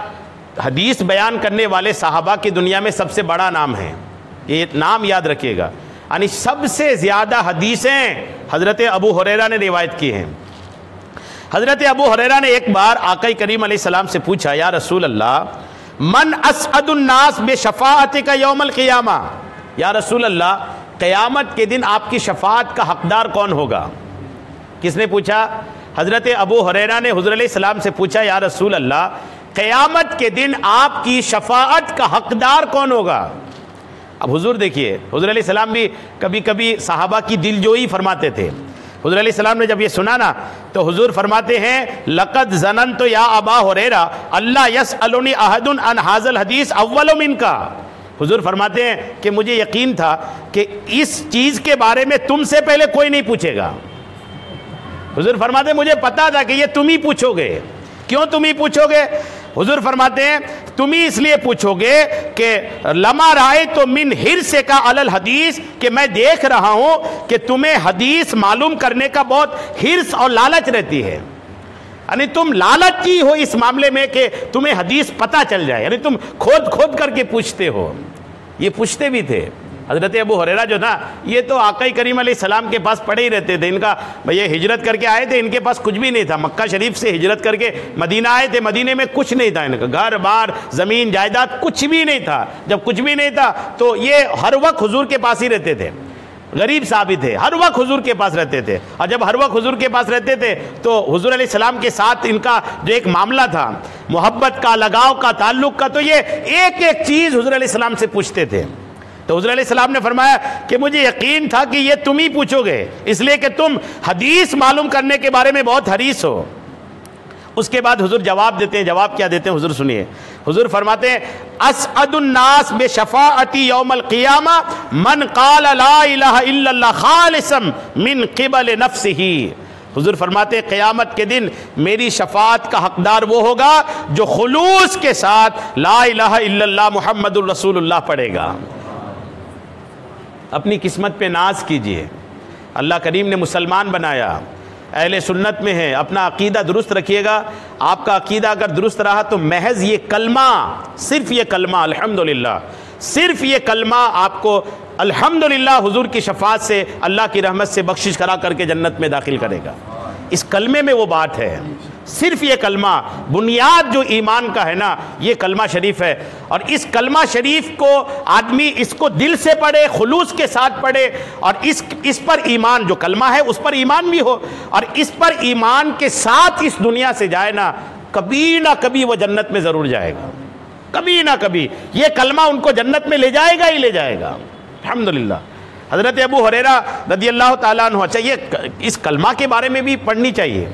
حدیث بیان کرنے والے صحابہ کی دنیا میں سب سے بڑا نام ہے، یہ نام یاد رکھیے گا، یعنی سب سے زیادہ حدیثیں حضرت ابو ہریرہ نے روایت کی ہیں۔ حضرت ابو ہریرہ نے ایک بار آقا کریم علیہ السلام سے پوچھا یا رسول اللہ من اسعد الناس بشفاعتک یوم القیامہ، یا رسول اللہ قیامت کے دن آپ کی شفاعت کا حقدار کون ہوگا؟ کس نے پوچھا؟ حضرت ابو ہریرہ نے حضور علیہ السلام سے پوچھا یا رسول اللہ قیامت کے دن آپ کی شفاعت کا حقدار کون ہوگا؟ اب حضور دیکھیے، حضور علیہ السلام بھی کبھی کبھی صحابہ کی دلجوئی فرماتے تھے۔ حضور علیہ السلام نے جب یہ سنا نا تو حضور فرماتے ہیں لقد ظننت یا ابا ہریرہ اللہ یسألنی احد عن هذا الحدیث اول منک۔ حضور فرماتے ہیں کہ مجھے یقین تھا کہ اس چیز کے بارے میں تم سے پہلے کوئی نہیں پوچھے گا۔ حضور فرماتے ہیں مجھے پتا تھا کہ یہ تم ہی پوچھو گے۔ کیوں تم ہی پوچھو گے؟ حضور فرماتے ہیں تم ہی اس لیے پوچھو گے کہ لما رأیت من حرصک علی الحدیث، کہ میں دیکھ رہا ہوں کہ تمہیں حدیث معلوم کرنے کا بہت حرص اور لالچ رہتی ہے، یعنی تم لالچی ہو اس معاملے میں کہ تمہیں حدیث پتہ چل جائے، یعنی تم کھود کر کے پوچھتے ہو۔ یہ پوچھتے بھی تھے۔ حضرت ابو ہریرہ جو تھا یہ تو آقا کریم علیہ السلام کے پاس پڑے ہی رہتے تھے۔ ان کا یہ ہجرت کر کے آئے تھے، ان کے پاس کچھ بھی نہیں تھا، مکہ شریف سے ہجرت کر کے مدینہ آئے تھے، مدینے میں کچھ نہیں تھا، ان کا گھر بار زمین جائیداد کچھ بھی نہیں تھا۔ جب کچھ بھی نہیں تھا تو یہ ہر وقت حضور کے پاس ہی رہتے تھے، غریب صحابی تھے، ہر وقت حضور کے پاس رہتے تھے، اور جب ہر وقت حضور کے پاس رہتے تھے تو حضور علیہ السلام کے ساتھ ان کا جو ایک معاملہ تھا محبت کا، لگاؤ کا، تعلق کا، تو یہ ایک ایک چیز حضور علیہ السلام سے پوچھتے تھے۔ تو حضور علیہ السلام نے فرمایا کہ مجھے یقین تھا کہ یہ تم ہی پوچھو گے، اس لیے کہ تم حدیث معلوم کرنے کے بارے میں بہت حریص ہو۔ اس کے بعد حضور جواب دیتے ہیں، جواب کیا دیتے ہیں حضور سنیے۔ حضور فرماتے ہیں اسعد الناس بشفاعتی یوم القیامہ من قال لا الہ الا اللہ خالصا من قبل نفسہ۔ حضور فرماتے ہیں قیامت کے دن میری شفاعت کا حقدار وہ ہوگا جو خلوص کے ساتھ لا الہ الا اللہ محمد الرسول اللہ پڑھے گا۔ اپنی قسمت پہ ناز کیجئے، اللہ کریم نے مسلمان بنایا، اہل سنت میں ہے، اپنا عقیدہ درست رکھیے گا۔ آپ کا عقیدہ اگر درست رہا تو محض یہ کلمہ، صرف یہ کلمہ الحمدللہ، صرف یہ کلمہ آپ کو الحمدللہ حضور کی شفاعت سے، اللہ کی رحمت سے بخشش کرا کر کے جنت میں داخل کرے گا۔ اس کلمے میں وہ بات ہے، صرف یہ کلمہ بنیاد جو ایمان کا ہے نا، یہ کلمہ شریف ہے۔ اور اس کلمہ شریف کو آدمی اس کو دل سے پڑھے، خلوص کے ساتھ پڑھے، اور اس پر ایمان، جو کلمہ ہے اس پر ایمان بھی ہو، اور اس پر ایمان کے ساتھ اس دنیا سے جائے نا، کبھی نہ کبھی وہ جنت میں ضرور جائے گا، کبھی نہ کبھی یہ کلمہ ان کو جنت میں لے جائے گا ہی لے جائے گا۔ الحمدللہ۔ حضرت ابو ہریرہ رضی اللہ تعالیٰ عنہ، اچھا یہ اس کلمہ کے بارے میں بھی پڑھنی چاہیے۔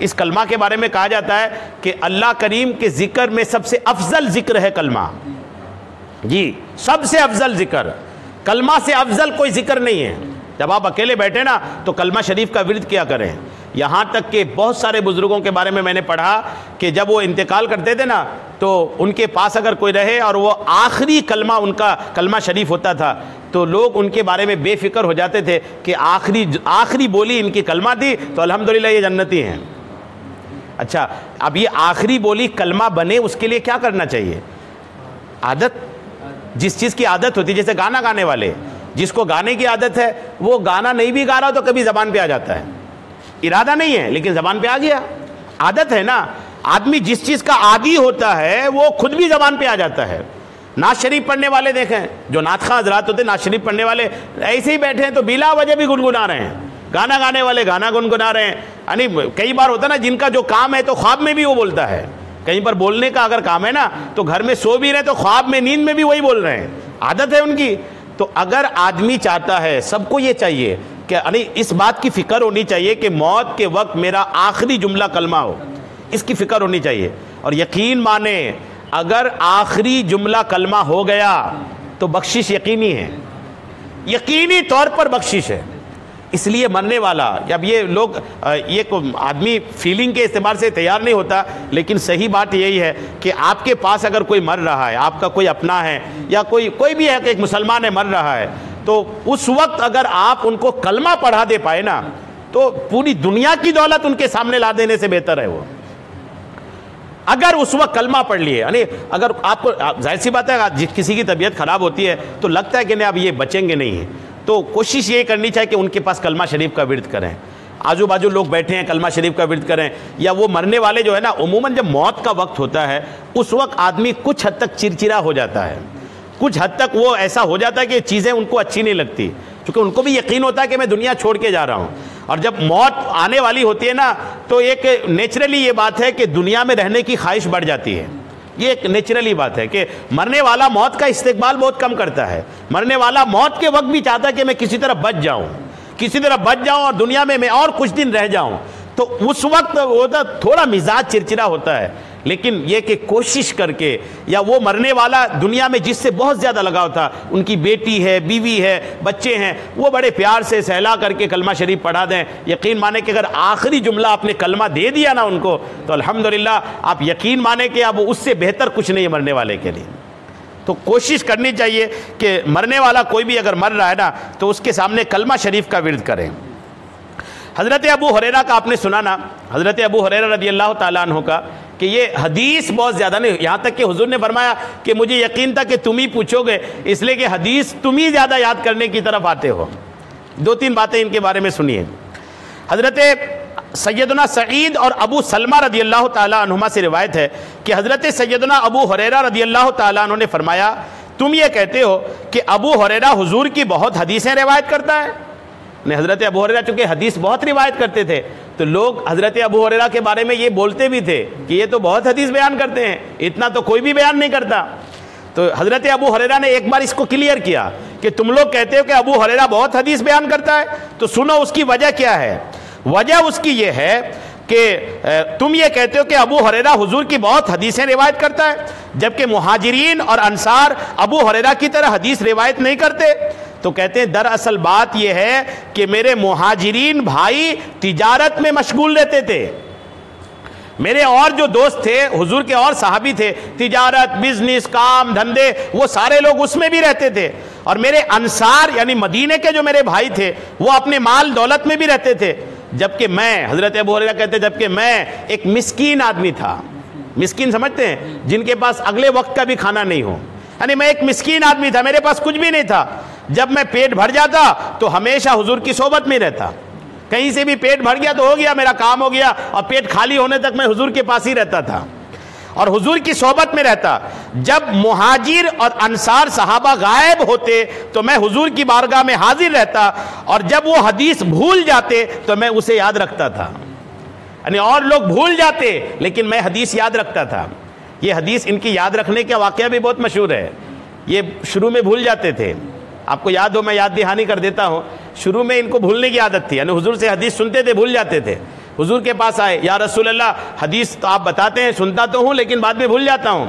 اس کلمہ کے بارے میں کہا جاتا ہے کہ اللہ کریم کے ذکر میں سب سے افضل ذکر ہے کلمہ، جی سب سے افضل ذکر، کلمہ سے افضل کوئی ذکر نہیں ہے۔ جب آپ اکیلے بیٹھے نا تو کلمہ شریف کا ورد کیا کریں۔ یہاں تک کہ بہت سارے بزرگوں کے بارے میں نے پڑھا کہ جب وہ انتقال کرتے تھے نا تو ان کے پاس اگر کوئی رہے اور وہ آخری کلمہ ان کا کلمہ شریف ہوتا تھا تو لوگ ان کے بارے میں بے فکر ہو جاتے تھے کہ آخری بولی ان کی کلمہ تھی تو الحمدللہ یہ جنتی ہیں۔ اچھا اب یہ آخری بولی کلمہ بنے اس کے لیے کیا کرنا چاہیے؟ عادت، جس چیز کی عادت ہوتی ہے، جیسے گانا گانے والے، جس کو گانے کی عادت ہے وہ گانا نہیں بھی گا رہا تو کبھی زبان پہ آ جاتا ہے، ارادہ نہیں ہے لیکن زبان پہ آ گیا، عادت ہے نا۔ آدمی جس چیز کا عادی ہوتا ہے وہ خود بھی زبان پہ آ جاتا ہے۔ نعت شریف پڑھنے والے دیکھیں، جو نعت خواں حضرات ہوتے ہیں، نعت شریف پڑھنے والے ایسے ہی بیٹھے ہیں تو بلا وجہ بھی گنگنا رہے ہیں، گانا گانے والے گانا گنگنا رہے ہیں۔ یعنی کئی بار ہوتا ہے نا جن کا جو کام ہے تو خواب میں بھی وہ بولتا ہے، کہیں پر بولنے کا اگر کام ہے نا تو گھر میں سو بھی رہے تو خواب میں نیند میں بھی وہی بول رہے ہیں، عادت ہے ان کی۔ تو اگر آدمی چاہتا ہے، سب کو یہ چاہیے کہ یعنی اس بات کی فکر ہونی چاہیے کہ موت کے وقت میرا آخری جملہ کلمہ ہو، اس کی فکر ہونی چاہیے۔ اور یقین مانیں اگر آخری جملہ کلمہ ہو گیا تو بخشش یقینی ہے، یقینی طور پر بخشش ہے۔ اس لیے مرنے والا، جب یہ لوگ یہ آدمی فیلنگ کے اعتبار سے تیار نہیں ہوتا، لیکن صحیح بات یہی ہے کہ آپ کے پاس اگر کوئی مر رہا ہے، آپ کا کوئی اپنا ہے یا کوئی بھی ہے کہ ایک مسلمان ہے مر رہا ہے، تو اس وقت اگر آپ ان کو کلمہ پڑھا دے پائے نا، تو پوری دنیا کی دولت ان کے سامنے لا دینے سے بہتر ہے وہ، اگر اس وقت کلمہ پڑھ لیے. یعنی اگر آپ کو ظاہر سی بات ہے کسی کی طبیعت خراب ہوتی ہے تو لگتا ہے کہ نہیں اب یہ بچیں گے نہیں، تو کوشش یہ کرنی چاہیے کہ ان کے پاس کلمہ شریف کا ورد کریں، آجو باجو لوگ بیٹھے ہیں کلمہ شریف کا ورد کریں. یا وہ مرنے والے جو ہے نا، عموماً جب موت کا وقت ہوتا ہے اس وقت آدمی کچھ حد تک چرچرا ہو جاتا ہے، کچھ حد تک وہ ایسا ہو جاتا ہے کہ چیزیں ان کو اچھی نہیں لگتی، کیونکہ ان کو بھی یقین ہوتا ہے کہ میں دنیا چھوڑ کے جا رہا ہوں. اور جب موت آنے والی ہوتی ہے نا، تو ایک نیچرلی یہ بات ہے کہ دنیا میں رہنے کی خواہش بڑھ جاتی ہے. یہ ایک نیچرلی بات ہے کہ مرنے والا موت کا استقبال بہت کم کرتا ہے. مرنے والا موت کے وقت بھی چاہتا ہے کہ میں کسی طرح بچ جاؤں اور دنیا میں اور کچھ دن رہ جاؤں. تو اس وقت تھوڑا مزاج چرچرا ہوتا ہے، لیکن یہ کہ کوشش کر کے، یا وہ مرنے والا دنیا میں جس سے بہت زیادہ لگاؤ تھا، ان کی بیٹی ہے، بیوی ہے، بچے ہیں، وہ بڑے پیار سے سہلا کر کے کلمہ شریف پڑھا دیں. یقین مانے کہ اگر آخری جملہ آپ نے کلمہ دے دیا نا ان کو، تو الحمدللہ آپ یقین مانے کہ اب اس سے بہتر کچھ نہیں ہے مرنے والے کے لیے. تو کوشش کرنی چاہیے کہ مرنے والا کوئی بھی اگر مر رہا ہے نا، تو اس کے سامنے کلمہ شریف کا ورد کریں. حضرت ابو ہریرہ کا آپ نے سنا نا، حضرت ابو ہریرہ رضی اللہ تعالیٰ عنہ کا، کہ یہ حدیث بہت زیادہ نہیں، یہاں تک کہ حضور نے فرمایا کہ مجھے یقین تھا کہ تم ہی پوچھو گے، اس لیے کہ حدیث تم ہی زیادہ یاد کرنے کی طرف آتے ہو. 2-3 باتیں ان کے بارے میں سنیے. حضرت سیدنا سعید اور ابو سلمہ رضی اللہ تعالیٰ عنہما سے روایت ہے کہ حضرت سیدنا ابو ہریرہ رضی اللہ تعالیٰ عنہ نے فرمایا، تم یہ کہتے ہو کہ ابو ہریرہ حضور کی بہت حدیثیں روایت کرتا ہے. حضرت ابو ہریرہ چونکہ حدیث بہت روایت کرتے تھے، تو لوگ حضرت ابو ہریرہ کے بارے میں یہ بولتے بھی تھے کہ یہ تو بہت حدیث بیان کرتے ہیں، اتنا تو کوئی بھی بیان نہیں کرتا. تو حضرت ابو ہریرہ نے ایک بار اس کو کلیئر کیا کہ تم لوگ کہتے ہو کہ ابو ہریرہ بہت حدیث بیان کرتا ہے، تو سنو اس کی وجہ کیا ہے. وجہ اس کی یہ ہے کہ تم یہ کہتے ہو کہ ابو ہریرہ حضور کی بہت حدیثیں روایت کرتا ہے، جبکہ مہاجرین اور انصار ابو ہریرہ کی طرح حدیث روایت نہیں کرتے. تو کہتے ہیں دراصل بات یہ ہے کہ میرے مہاجرین بھائی تجارت میں مشغول رہتے تھے. میرے اور جو دوست تھے، حضور کے اور صحابی تھے، تجارت، بزنس، کام دھندے، وہ سارے لوگ اس میں بھی رہتے تھے. اور میرے انصار یعنی مدینے کے جو میرے بھائی تھے، وہ اپنے مال دولت میں بھی رہتے تھے. جبکہ میں، حضرت ابو ہریرہ کہتے ہیں، جبکہ میں ایک مسکین آدمی تھا. مسکین سمجھتے ہیں؟ جن کے پاس اگلے وقت کا بھی کھانا نہیں ہو. یعنی میں ایک مسکین آدمی تھا، میرے پاس کچھ بھی نہیں تھا. جب میں پیٹ بھر جاتا تو ہمیشہ حضور کی صحبت میں رہتا. کہیں سے بھی پیٹ بھر گیا تو ہو گیا، میرا کام ہو گیا، اور پیٹ خالی ہونے تک میں حضور کے پاس ہی رہتا تھا اور حضور کی صحبت میں رہتا. جب مہاجر اور انصار صحابہ غائب ہوتے تو میں حضور کی بارگاہ میں حاضر رہتا، اور جب وہ حدیث بھول جاتے تو میں اسے یاد رکھتا تھا. یعنی اور لوگ بھول جاتے لیکن میں حدیث یاد رکھتا تھا. یہ حدیث ان کی یاد رکھنے کا واقعہ بھی بہت مشہور ہے. یہ شروع میں بھول جاتے تھے، آپ کو یاد ہو، میں یاد دہانی کر دیتا ہوں. شروع میں ان کو بھولنے کی عادت تھی، یعنی حضور سے حدیث سنتے تھے، بھول جاتے تھے. حضور کے پاس آئے، یا رسول اللہ حدیث تو آپ بتاتے ہیں، سنتا تو ہوں لیکن بعد میں بھول جاتا ہوں.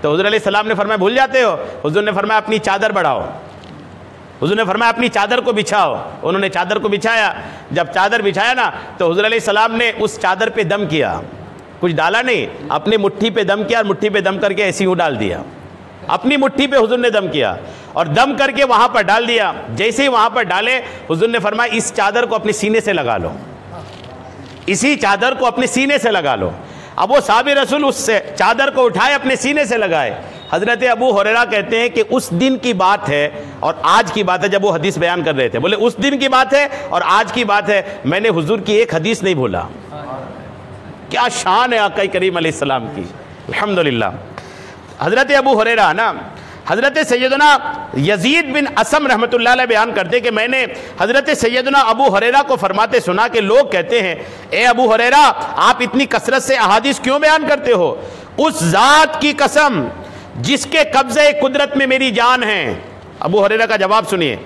تو حضور علیہ السلام نے فرمایا بھول جاتے ہو؟ حضور نے فرمایا اپنی چادر بڑھاؤ. حضور نے فرمایا اپنی چادر کو بچھاؤ. انہوں نے چادر کو بچھایا. جب چادر بچھایا نا تو حضور علیہ السلام نے اس چادر پہ دم کیا. کچھ ڈالا نہیں، اپنے مٹھی پہ دم کیا، اور مٹھی پہ دم کر کے ایسے ہی ڈال دیا. اپنی مٹھی پہ حضور نے دم کیا اور دم کر کے وہاں پر ڈال دیا. جیسے ہی وہاں پر ڈالے، حضور نے فرمایا اس چادر کو اپنے سینے سے لگا لو، اسی چادر کو اپنے سینے سے لگا لو. اب وہ صحابی رسول اس سے چادر کو اٹھائے، اپنے سینے سے لگائے. حضرت ابو ہریرہ کہتے ہیں کہ اس دن کی بات ہے اور آج کی بات ہے، جب وہ حدیث بیان کر رہے تھے، بولے اس دن کی بات ہے اور آج کی بات ہے، میں نے حضور کی ایک حدیث نہیں بھولا. کیا شان ہے آقا کریم علیہ السلام کی، الحمدللہ. حضرت ابو ہریرہ نا، حضرت سیدنا یزید بن اسم رحمۃ اللہ علیہ بیان کرتے کہ میں نے حضرت سیدنا ابو ہریرہ کو فرماتے سنا کہ لوگ کہتے ہیں، اے ابو ہریرہ آپ اتنی کثرت سے احادیث کیوں بیان کرتے ہو؟ اس ذات کی قسم جس کے قبضے قدرت میں میری جان ہے. ابو ہریرہ کا جواب سنیے،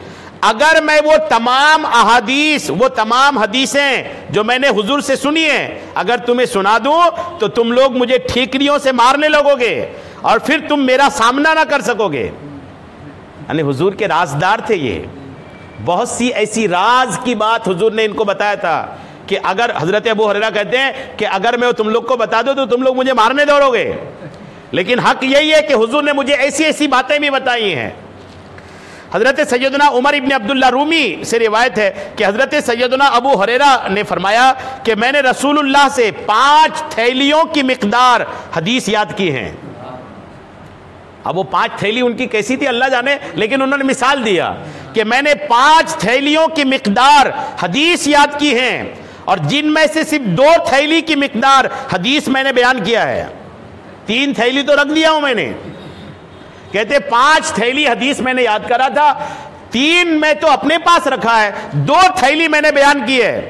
اگر میں وہ تمام احادیث، وہ تمام حدیثیں جو میں نے حضور سے سنی ہیں، اگر تمہیں سنا دوں تو تم لوگ مجھے ٹھیکریوں سے مارنے لگو گے اور پھر تم میرا سامنا نہ کر سکو گے. یعنی حضور کے رازدار تھے یہ. بہت سی ایسی راز کی بات حضور نے ان کو بتایا تھا کہ اگر حضرت ابو ہریرہ کہتے ہیں کہ اگر میں تم لوگ کو بتا دوں تو تم لوگ مجھے مارنے دوڑو گے، لیکن حق یہی ہے کہ حضور نے مجھے ایسی ایسی باتیں بھی بتائی ہیں۔ حضرت سیدنا عمر ابن عبداللہ رومی سے روایت ہے کہ حضرت سیدنا ابو ہریرہ نے فرمایا کہ میں نے رسول اللہ سے 5 تھیلیوں کی مقدار حدیث یاد کی ہیں۔ اب وہ 5 تھیلی ان کی کیسی تھی اللہ جانے، لیکن انہوں نے مثال دیا کہ میں نے 5 تھیلیوں کی مقدار حدیث یاد کی ہیں، اور جن میں سے صرف 2 تھیلی کی مقدار حدیث میں نے بیان کیا ہے۔ 3 تھیلی تو رکھ دیا ہوں میں نے، کہتے 5 تھیلی حدیث میں نے یاد کرا تھا، 3 میں تو اپنے پاس رکھا ہے، 2 تھیلی میں نے بیان کی ہے۔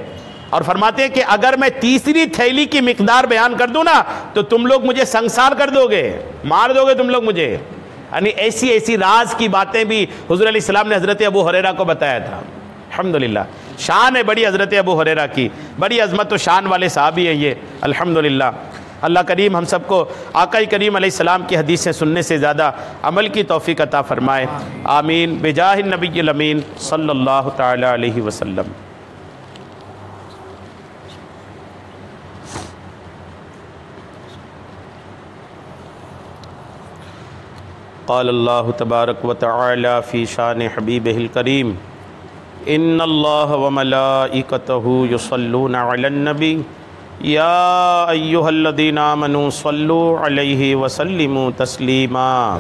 اور فرماتے ہیں کہ اگر میں تیسری تھیلی کی مقدار بیان کر دوں نا تو تم لوگ مجھے سنسار کر دو گے، مار دو گے تم لوگ مجھے۔ یعنی ایسی ایسی راز کی باتیں بھی حضور علیہ السلام نے حضرت ابو ہریرہ کو بتایا تھا۔ الحمدللہ شان ہے بڑی حضرت ابو ہریرہ کی، بڑی عظمت و شان والے صحابی ہیں یہ، الحمدللہ۔ اللہ کریم ہم سب کو آقا کریم علیہ السلام کی حدیثیں سننے سے زیادہ عمل کی توفیق عطا فرمائے، آمین، بجاہ النبی الامین صلی اللہ تعالی علیہ وسلم۔ قال اللہ تبارک و تعالی فی شان حبیبہ الکریم، ان اللہ وملائکتہ یصلون علی النبی یا ایہا الذین آمنوا صلوا علیہ وسلموا تسلیما۔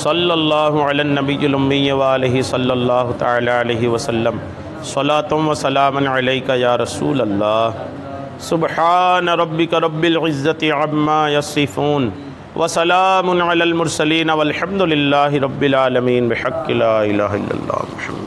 صلی اللہ علی النبی الامی وآلہ صلی اللہ تعالی علیہ وسلم، صلاۃ و سلام علیک یا رسول اللہ۔ سبحان ربک رب العزۃ عما یصفون وسلام علی المرسلین والحمد للہ رب العالمین، بحق لا الہ الا اللہ محمد۔